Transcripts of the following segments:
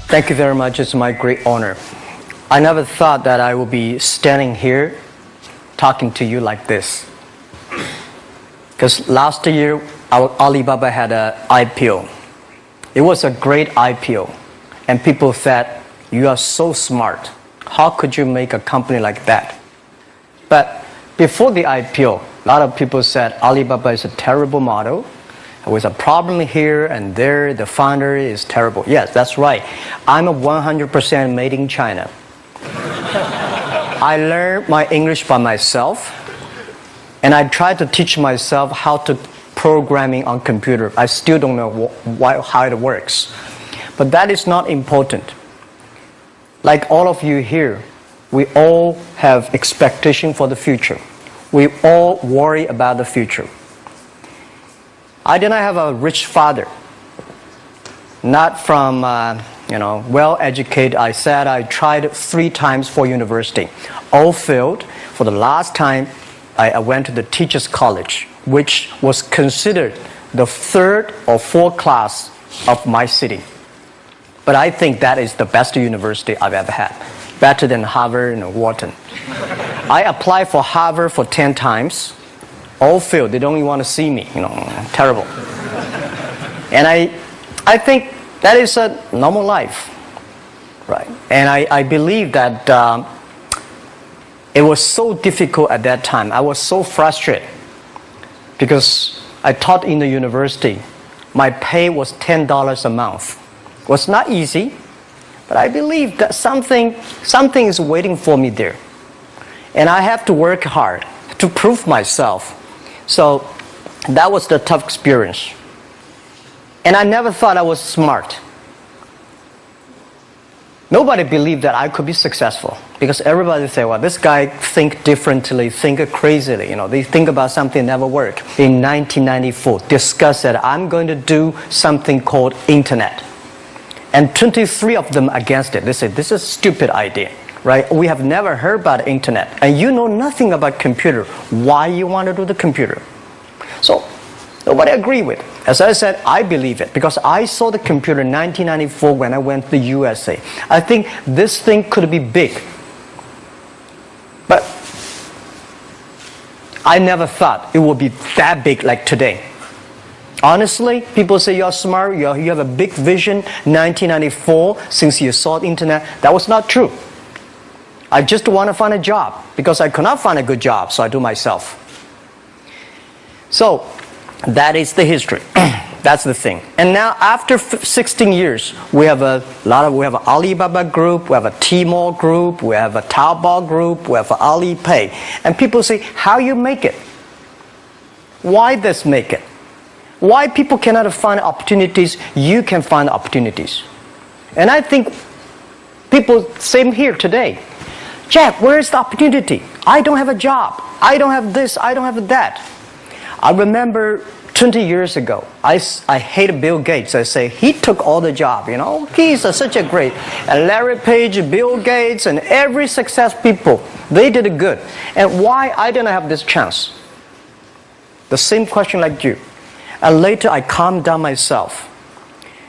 Thank you very much. It's my great honor. I never thought that I would be standing here talking to you like this. Because last year, our Alibaba had an IPO. It was a great IPO. And people said, you are so smart. How could you make a company like that? But before the IPO, a lot of people said Alibaba is a terrible model. There was a problem here and there. The founder is terrible. Yes, that's right. I'm a 100% made in China. I learned my English by myself. And I tried to teach myself how to programming on computer. I still don't know how it works. But that is not important. Like all of you here, we all have expectation for the future. We all worry about the future. I did not have a rich father. Not from, well-educated. I said I tried 3 times for university. All failed. For the last time, I went to the teacher's college, which was considered the 3rd or 4th class of my city. But I think that is the best university I've ever had. Better than Harvard and Wharton. I applied for Harvard for 10 times. All failed. They don't even want to see me. Terrible. And I think that is a normal life. Right? And I believe that it was so difficult at that time. I was so frustrated. Because I taught in the university. My pay was $10 a month. It was not easy. But I believe that something is waiting for me there. And I have to work hard to prove myself. So that was the tough experience. And I never thought I was smart. Nobody believed that I could be successful. Because everybody say, well, this guy think differently, think crazily. They think about something never work. In 1994, discussed that I'm going to do something called internet. And 23 of them against it. They said, this is a stupid idea. Right? We have never heard about internet. And you know nothing about computer. Why you want to do the computer? So, nobody agreed with it. As I said, I believe it. Because I saw the computer in 1994 when I went to the USA. I think this thing could be big. But I never thought it would be that big like today. Honestly, people say you're smart, you have a big vision. 1994, since you saw the internet, that was not true. I just want to find a job because I could not find a good job, so I do myself. So that is the history. That's the thing. And now after 16 years, we have an Alibaba group, we have a Tmall group, we have a Taobao group, we have an Alipay. And people say, how you make it? Why this make it? Why people cannot find opportunities, you can find opportunities. And I think people, same here today. Jack, where is the opportunity? I don't have a job. I don't have this. I don't have that. I remember 20 years ago, I hated Bill Gates. I say, he took all the job, He's such a great. And Larry Page, Bill Gates, and every success people, they did it good. And why I didn't have this chance? The same question like you. And later I calmed down myself.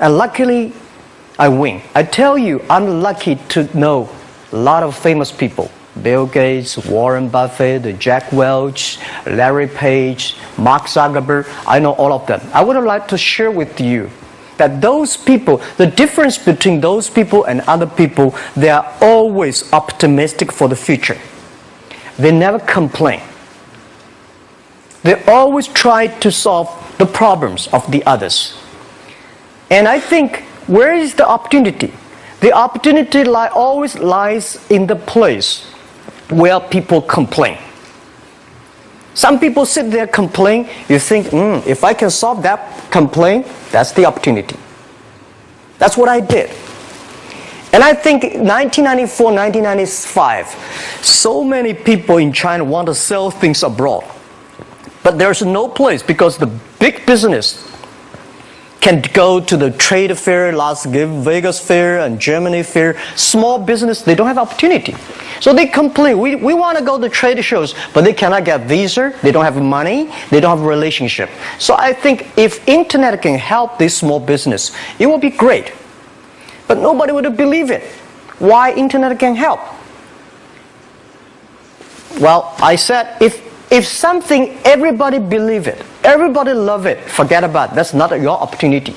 And luckily, I win. I tell you, I'm lucky to know a lot of famous people. Bill Gates, Warren Buffett, Jack Welch, Larry Page, Mark Zuckerberg. I know all of them. I would like to share with you that those people, the difference between those people and other people, they are always optimistic for the future. They never complain. They always try to solve the problems of the others. And I think, where is the opportunity? The opportunity always lies in the place where people complain. Some people sit there complain. You think, if I can solve that complaint, that's the opportunity. That's what I did. And I think 1994, 1995, so many people in China want to sell things abroad. But there's no place because the big business can go to the trade fair, Las Vegas fair and Germany fair. Small business, they don't have opportunity. So they complain, we want to go to trade shows, but they cannot get visa, they don't have money, they don't have a relationship. So I think if internet can help this small business, it will be great. But nobody would believe it. Why internet can help? Well, I said, if something, everybody believe it, everybody love it, forget about it. That's not your opportunity.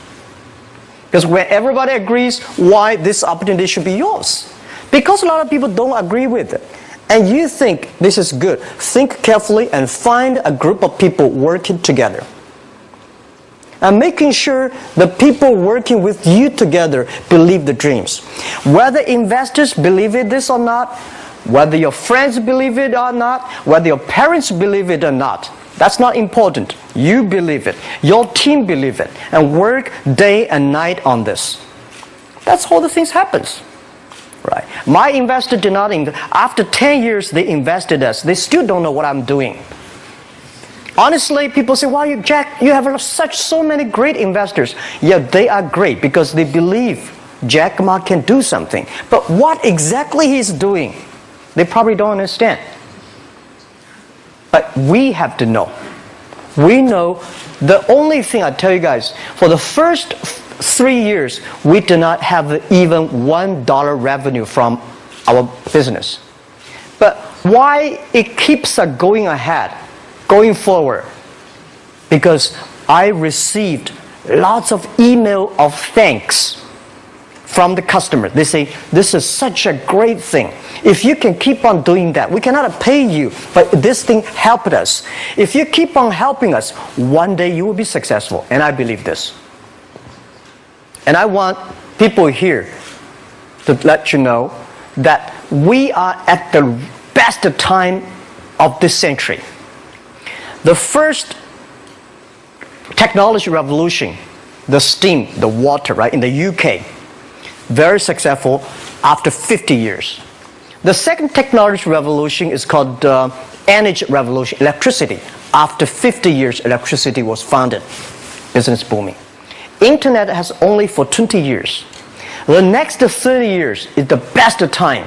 Because when everybody agrees, why this opportunity should be yours? Because a lot of people don't agree with it. And you think this is good. Think carefully and find a group of people working together. And making sure the people working with you together believe the dreams. Whether investors believe it this or not, whether your friends believe it or not, whether your parents believe it or not, that's not important. You believe it. Your team believe it. And work day and night on this. That's how the things happens. Right. My investor did not invest. After 10 years, they invested us. They still don't know what I'm doing. Honestly, people say, "Why, Jack, you have so many great investors." Yeah, they are great because they believe Jack Ma can do something. But what exactly he's doing, they probably don't understand. But we have to know. We know the only thing I tell you guys, for the first 3 years, we do not have even $1 revenue from our business. But why it keeps us going ahead, going forward? Because I received lots of email of thanks from the customer. They say, "This is such a great thing. If you can keep on doing that, we cannot pay you, but this thing helped us. If you keep on helping us, one day you will be successful." And I believe this. And I want people here to let you know that we are at the best time of this century. The first technology revolution, the steam, the water, right, in the UK, very successful after 50 years. The second technology revolution is called energy revolution, electricity. After 50 years, electricity was founded, business booming. Internet has only for 20 years. The next 30 years is the best time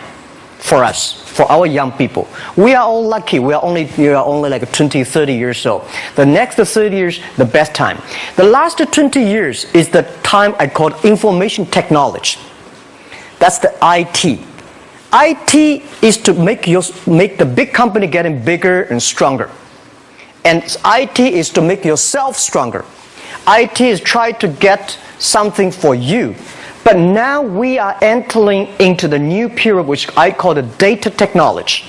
for us, for our young people. We are all lucky. We are only like 20, 30 years old. The next 30 years, the best time. The last 20 years is the time I call information technology. That's the IT. IT is to make the big company getting bigger and stronger. And IT is to make yourself stronger. IT is trying to get something for you. But now we are entering into the new period which I call the data technology.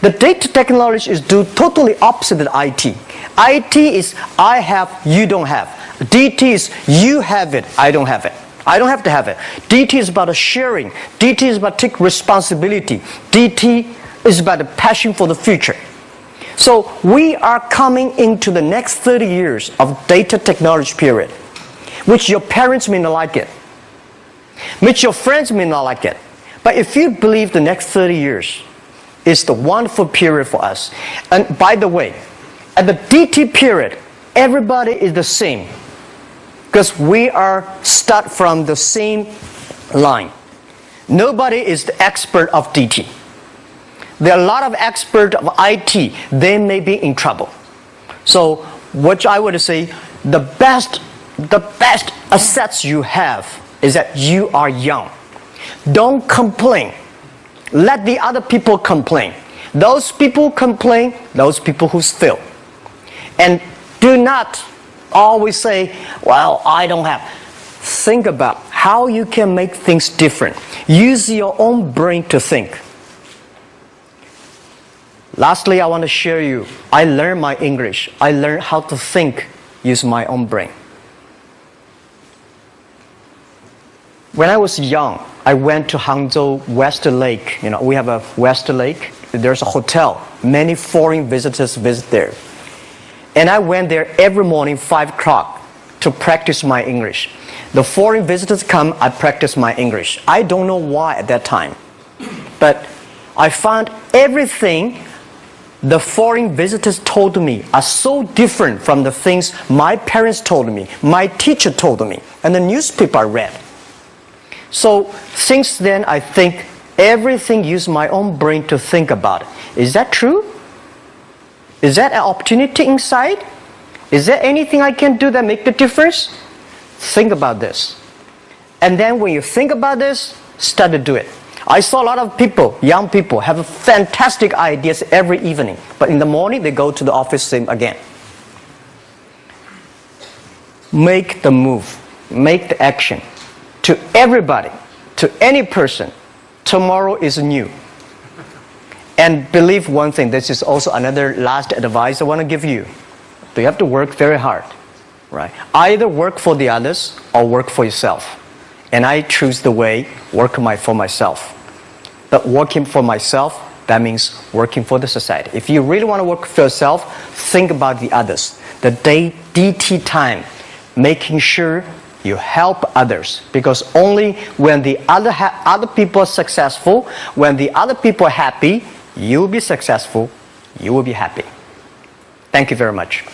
The data technology is totally opposite of IT. IT is I have, you don't have. DT is you have it, I don't have it. I don't have to have it. DT is about sharing. DT is about taking responsibility. DT is about the passion for the future. So we are coming into the next 30 years of data technology period, which your parents may not like it, which your friends may not like it. But if you believe the next 30 years is the wonderful period for us. And by the way, at the DT period, everybody is the same. Because we are start from the same line. Nobody is the expert of DT. There are a lot of experts of IT. They may be in trouble. So what I would say, the best assets you have is that you are young. Don't complain. Let the other people complain. Those people complain, those people who fail. And do not always say, "Well, I don't have." Think about how you can make things different. Use your own brain to think. Lastly, I want to share you, I learned my English. I learned how to think, use my own brain. When I was young, I went to Hangzhou West Lake. We have a West Lake. There's a hotel. Many foreign visitors visit there. And I went there every morning, 5 o'clock, to practice my English. The foreign visitors come, I practice my English. I don't know why at that time. But I found everything the foreign visitors told me are so different from the things my parents told me, my teacher told me, and the newspaper I read. So since then, I think everything use my own brain to think about it. Is that true? Is that an opportunity inside? Is there anything I can do that make the difference? Think about this. And then when you think about this, start to do it. I saw a lot of people, young people, have fantastic ideas every evening. But in the morning, they go to the office same again. Make the move. Make the action. To everybody, to any person, tomorrow is new. And believe one thing, this is also another last advice I want to give you. You have to work very hard, right? Either work for the others or work for yourself. And I choose the way, work for myself. But working for myself, that means working for the society. If you really want to work for yourself, think about the others. The DT time, making sure you help others. Because only when the other people are successful, when the other people are happy, you will be successful, you will be happy. Thank you very much.